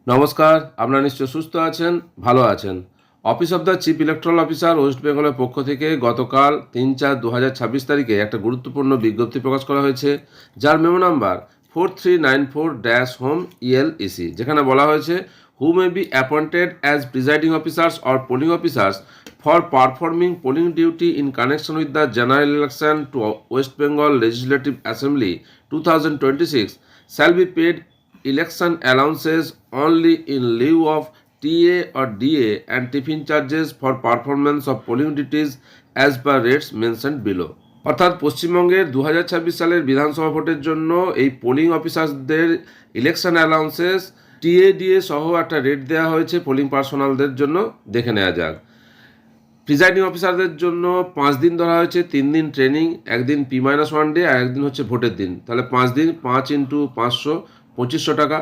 নমস্কার, আপনারা নিশ্চয় সুস্থ আছেন, ভালো আছেন। Office of the chief electoral officer West বেঙ্গলের পক্ষ থেকে গতকাল ৩/৪/২০২৬ তারিখে একটা গুরুত্বপূর্ণ বিজ্ঞপ্তি প্রকাশ করা হয়েছে, যার মেমো নাম্বার 4394-হোম যেখানে বলা হয়েছে who may be appointed as presiding officers or polling officers for performing polling duty in connection with the general election to West Bengal legislative assembly 2026 shall be paid election allowances only in lieu of TA or DA and tiffin charges for performance of polling duties as per rates mentioned below. অর্থাৎ পশ্চিমবঙ্গের 2026 সালের বিধানসভা ভোটের জন্য এই polling অফিসারদের election allowances TA DA সহ একটা রেট দেওয়া হয়েছে পোলিং পার্সোনালদের জন্য। দেখে নেওয়া যাক। প্রিজাইডিং অফিসারদের জন্য 5 দিন ধরা হয়েছে, 3 দিন ট্রেনিং, একদিন P-1 ডে আর একদিন হচ্ছে ভোটের দিন। তাহলে 5 দিন, 5 ইন্টু 500, 2500 টাকা।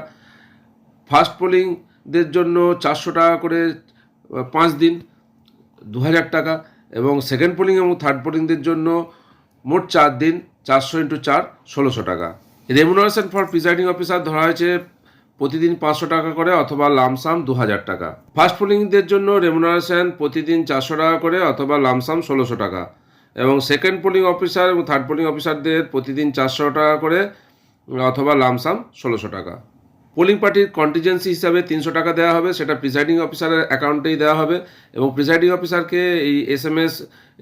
ফার্স্ট পোলিংদের জন্য 400 টাকা করে 5 দিন, 2000 টাকা। এবং সেকেন্ড পোলিং এবং থার্ড পোলিংদের জন্য মোট 4 দিন, 400 ইন্টু 4, 1600 টাকা। রেমুনারেশন ফর প্রিজাইডিং অফিসার ধরা হয়েছে প্রতিদিন 500 টাকা করে অথবা লামসাম 2000 টাকা। ফার্স্ট পোলিংদের জন্য রেমুনারেশন প্রতিদিন 400 টাকা করে অথবা লামসাম 1600 টাকা। এবং সেকেন্ড পোলিং অফিসার এবং থার্ড পোলিং অফিসারদের প্রতিদিন 400 টাকা করে অথবা লামসাম 1600 টাকা। পোলিং পার্টির কন্টিজেন্সি হিসাবে 300 টাকা দেওয়া হবে, সেটা প্রিসাইডিং অফিসারের অ্যাকাউন্টেই দেওয়া হবে। এবং প্রিসাইডিং অফিসারকে এই SMS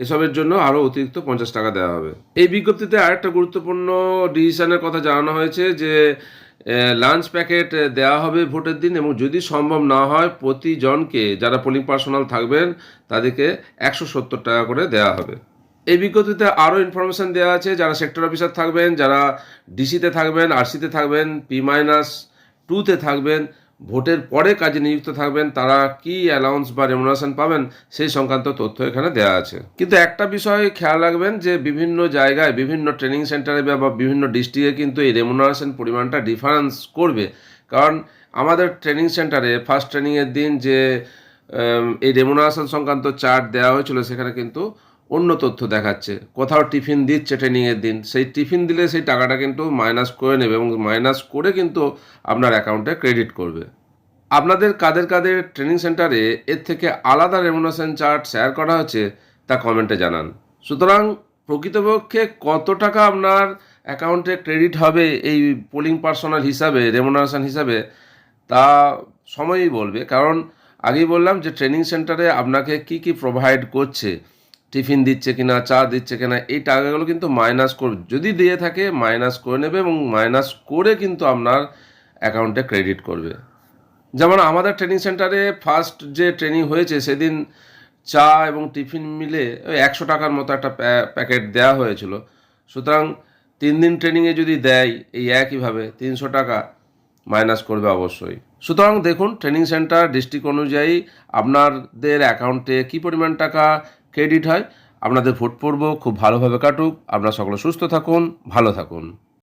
এসবের জন্য আরও অতিরিক্ত 50 টাকা দেওয়া হবে। এই বিজ্ঞপ্তিতে আরেকটা গুরুত্বপূর্ণ ডিসিশনের কথা জানানো হয়েছে যে লাঞ্চ প্যাকেট দেওয়া হবে ভোটের দিন, এবং যদি সম্ভব না হয় প্রতিজনকে যারা পোলিং পার্সোনাল থাকবেন তাদেরকে 170 টাকা করে দেওয়া হবে। এই বিজ্ঞপ্তিতে আরও ইনফরমেশান দেওয়া আছে, যারা সেক্টর অফিসার থাকবেন, যারা ডিসিতে থাকবেন, আরসিতে থাকবেন, P-2তে থাকবেন, ভোটের পরে কাজে নিযুক্ত থাকবেন, তারা কি অ্যালাউন্স বা রেমুনারেশন পাবেন সেই সংক্রান্ত তথ্য এখানে দেওয়া আছে। কিন্তু একটা বিষয় খেয়াল রাখবেন যে বিভিন্ন জায়গায়, বিভিন্ন ট্রেনিং সেন্টারে বা বিভিন্ন ডিস্ট্রিক্টে কিন্তু এই রেমুনারেশন পরিমাণটা ডিফারেন্স করবে। কারণ আমাদের ট্রেনিং সেন্টারে ফার্স্ট ট্রেনিংয়ের দিন যে এই রেমুনারেশন সংক্রান্ত চার্ট দেওয়া হয়েছিল, সেখানে কিন্তু অন্য তথ্য দেখাচ্ছে। কোথাও টিফিন দিচ্ছে ট্রেনিংয়ের দিন, সেই টিফিন দিলে সেই টাকাটা কিন্তু মাইনাস করে নেবে এবং মাইনাস করে কিন্তু আপনার অ্যাকাউন্টে ক্রেডিট করবে। আপনাদের কাদের কাদের ট্রেনিং সেন্টারে এর থেকে আলাদা রেমুনারেশন চার্ট শেয়ার করা হচ্ছে তা কমেন্টে জানান। সুতরাং প্রকৃতপক্ষে কত টাকা আপনার অ্যাকাউন্টে ক্রেডিট হবে এই পোলিং পার্সোনাল হিসাবে, রেমুনারেশন হিসাবে, তা সময়ই বলবে। কারণ আগেই বললাম যে ট্রেনিং সেন্টারে আপনাকে কি কি প্রোভাইড করছে, টিফিন দিচ্ছে কিনা, চা দিচ্ছে কিনা, এই টাকাগুলো কিন্তু মাইনাস করবে। যদি দিয়ে থাকে মাইনাস করে নেবে এবং মাইনাস করে কিন্তু আপনার অ্যাকাউন্টে ক্রেডিট করবে। যেমন আমাদের ট্রেনিং সেন্টারে ফার্স্ট যে ট্রেনিং হয়েছে সেদিন চা এবং টিফিন মিলে ওই 100 টাকার মতো একটা প্যাকেট দেওয়া হয়েছিল। সুতরাং 3 দিন ট্রেনিংয়ে যদি দেয় এই একইভাবে 300 টাকা মাইনাস করবে অবশ্যই। সুতরাং দেখুন ট্রেনিং সেন্টার ডিস্ট্রিক্ট অনুযায়ী আপনাদের অ্যাকাউন্টে কী পরিমাণ টাকা ক্রেডিট হয়। আপনাদের ভোট পর্ব খুব ভালোভাবে কাটুক। আপনারা সকলে সুস্থ থাকুন, ভালো থাকুন।